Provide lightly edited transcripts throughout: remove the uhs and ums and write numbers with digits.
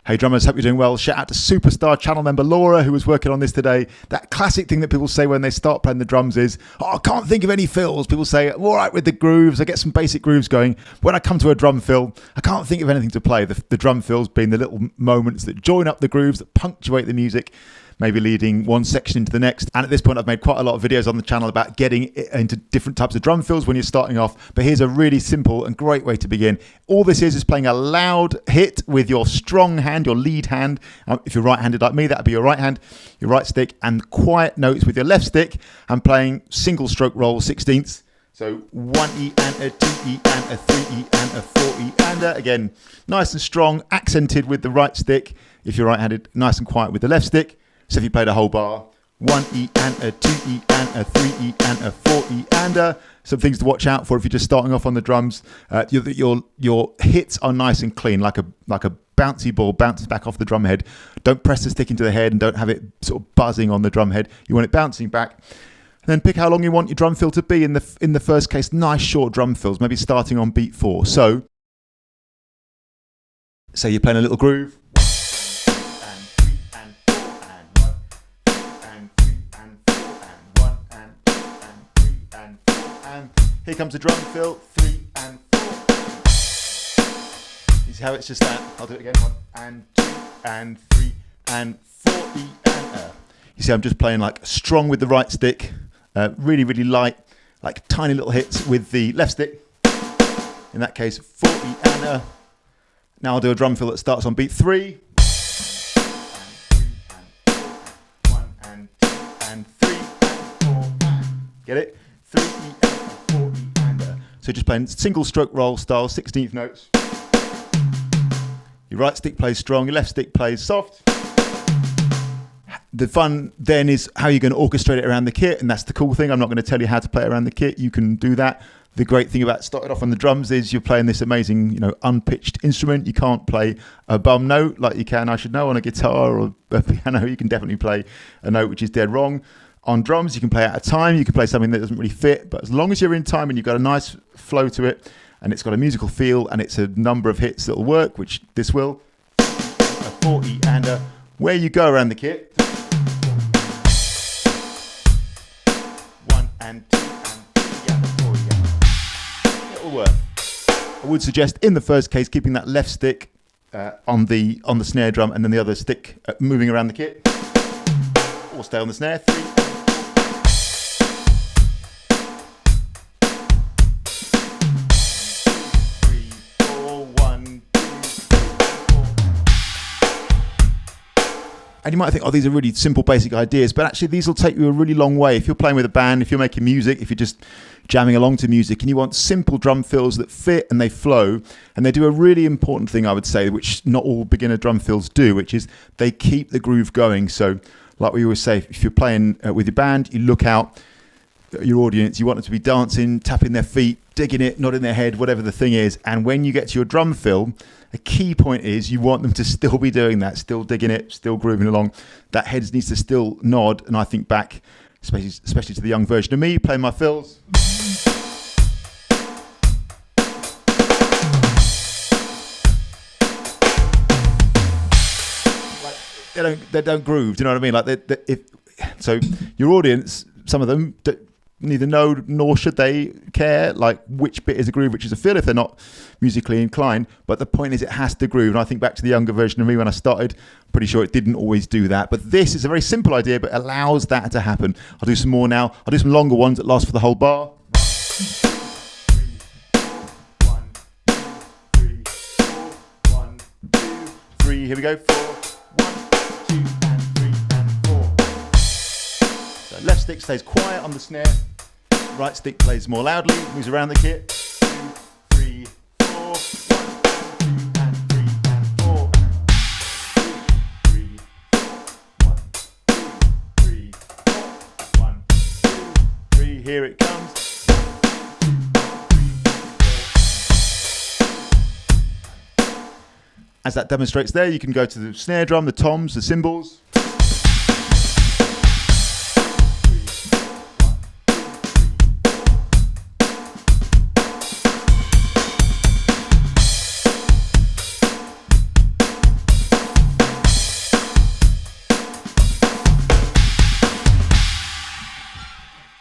Hey drummers, hope you're doing well. Shout out to superstar channel member Laura, who was working on this today. That classic thing that people say when they start playing the drums is, I can't think of any fills. People say, I'm all right with the grooves, I get some basic grooves going. When I come to a drum fill, I can't think of anything to play. The drum fills being the little moments that join up the grooves, that punctuate the music, maybe leading one section into the next. And at this point, I've made quite a lot of videos on the channel about getting into different types of drum fills when you're starting off. But here's a really simple and great way to begin. All this is playing a loud hit with your strong hand, your lead hand. If you're right-handed like me, that would be your right hand, your right stick, and quiet notes with your left stick. I'm playing single stroke roll 16ths. So 1E and a 2E and a 3E and a 4E and again, nice and strong, accented with the right stick. If you're right-handed, nice and quiet with the left stick. So if you played a whole bar, 1E and a 2E and a 3E and a 4E and some things to watch out for if you're just starting off on the drums. Your hits are nice and clean, like a bouncy ball bounces back off the drum head. Don't press the stick into the head and don't have it sort of buzzing on the drum head. You want it bouncing back. And then pick how long you want your drum fill to be. In the first case, nice short drum fills, maybe starting on beat 4. So, say you're playing a little groove. Here comes the drum fill, 3 and 4. You see how it's just that? I'll do it again. 1 and 2 and 3 and 4 E and You see I'm just playing like strong with the right stick, really, really light, like tiny little hits with the left stick. In that case, 4 E and Now I'll do a drum fill that starts on beat 3. 1 and 2 and 3 and 4. Get it? 3 E and 4 E and So just playing single stroke roll style, 16th notes. Your right stick plays strong, your left stick plays soft. The fun then is how you're going to orchestrate it around the kit, and that's the cool thing. I'm not going to tell you how to play it around the kit. You can do that. The great thing about starting off on the drums is you're playing this amazing, unpitched instrument. You can't play a bum note like you can, I should know, on a guitar or a piano. You can definitely play a note which is dead wrong. On drums, you can play out of time. You can play something that doesn't really fit. But as long as you're in time and you've got a nice flow to it, and it's got a musical feel, and it's a number of hits that will work, which this will, a 4E and where you go around the kit. 1 and 2 and 3 and 4E. It will work. I would suggest in the first case keeping that left stick on the snare drum, and then the other stick moving around the kit. Or stay on the snare. 3. 3, 4, 1, 2, 3, 4. And you might think, these are really simple, basic ideas, but actually these will take you a really long way. If you're playing with a band, if you're making music, if you're just jamming along to music, and you want simple drum fills that fit and they flow, and they do a really important thing, I would say, which not all beginner drum fills do, which is they keep the groove going. So, like we always say, if you're playing with your band, you look out at your audience, you want them to be dancing, tapping their feet, digging it, nodding their head, whatever the thing is. And when you get to your drum fill, a key point is you want them to still be doing that, still digging it, still grooving along. That head needs to still nod. And I think back, especially to the young version of me, playing my fills. They don't groove. Do you know what I mean? So your audience, some of them neither know nor should they care like which bit is a groove, which is a fill if they're not musically inclined. But the point is it has to groove. And I think back to the younger version of me when I started, pretty sure it didn't always do that. But this is a very simple idea, but allows that to happen. I'll do some more now. I'll do some longer ones that last for the whole bar. 3. Here we go. 4. 2 and 3 and 4. So left stick stays quiet on the snare, right stick plays more loudly, moves around the kit. 2, 3, 4. 1, 2 and 3 and 4. 3, 4. 1, 2, 3, 4. 1, 2, 3. Here it comes. As that demonstrates there, you can go to the snare drum, the toms, the cymbals.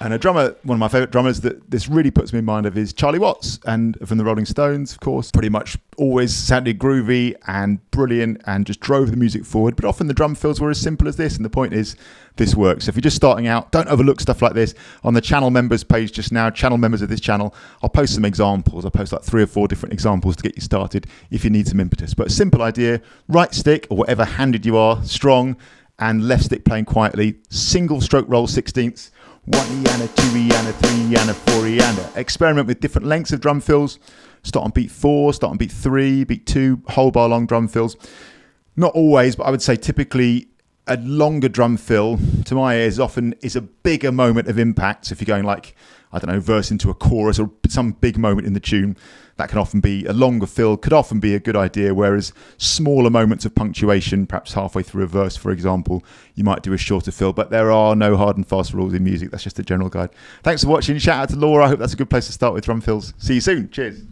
And a drummer, one of my favourite drummers that this really puts me in mind of is Charlie Watts, and from the Rolling Stones, of course. Pretty much always sounded groovy and brilliant and just drove the music forward. But often the drum fills were as simple as this, and the point is this works. So if you're just starting out, don't overlook stuff like this. On the channel members page just now, channel members of this channel, I'll post some examples. I'll post like 3 or 4 different examples to get you started if you need some impetus. But a simple idea, right stick or whatever handed you are, strong, and left stick playing quietly, single stroke roll 16ths, 1E and a 2E and a 3E and a 4E and a. Experiment with different lengths of drum fills. Start on beat 4, start on beat 3, beat 2, whole bar long drum fills. Not always, but I would say typically a longer drum fill, to my ears, often is a bigger moment of impact. So if you're going like, I don't know, verse into a chorus or some big moment in the tune, that can often be a longer fill, could often be a good idea, whereas smaller moments of punctuation, perhaps halfway through a verse, for example, you might do a shorter fill, but there are no hard and fast rules in music. That's just a general guide. Thanks for watching. Shout out to Laura. I hope that's a good place to start with drum fills. See you soon. Cheers.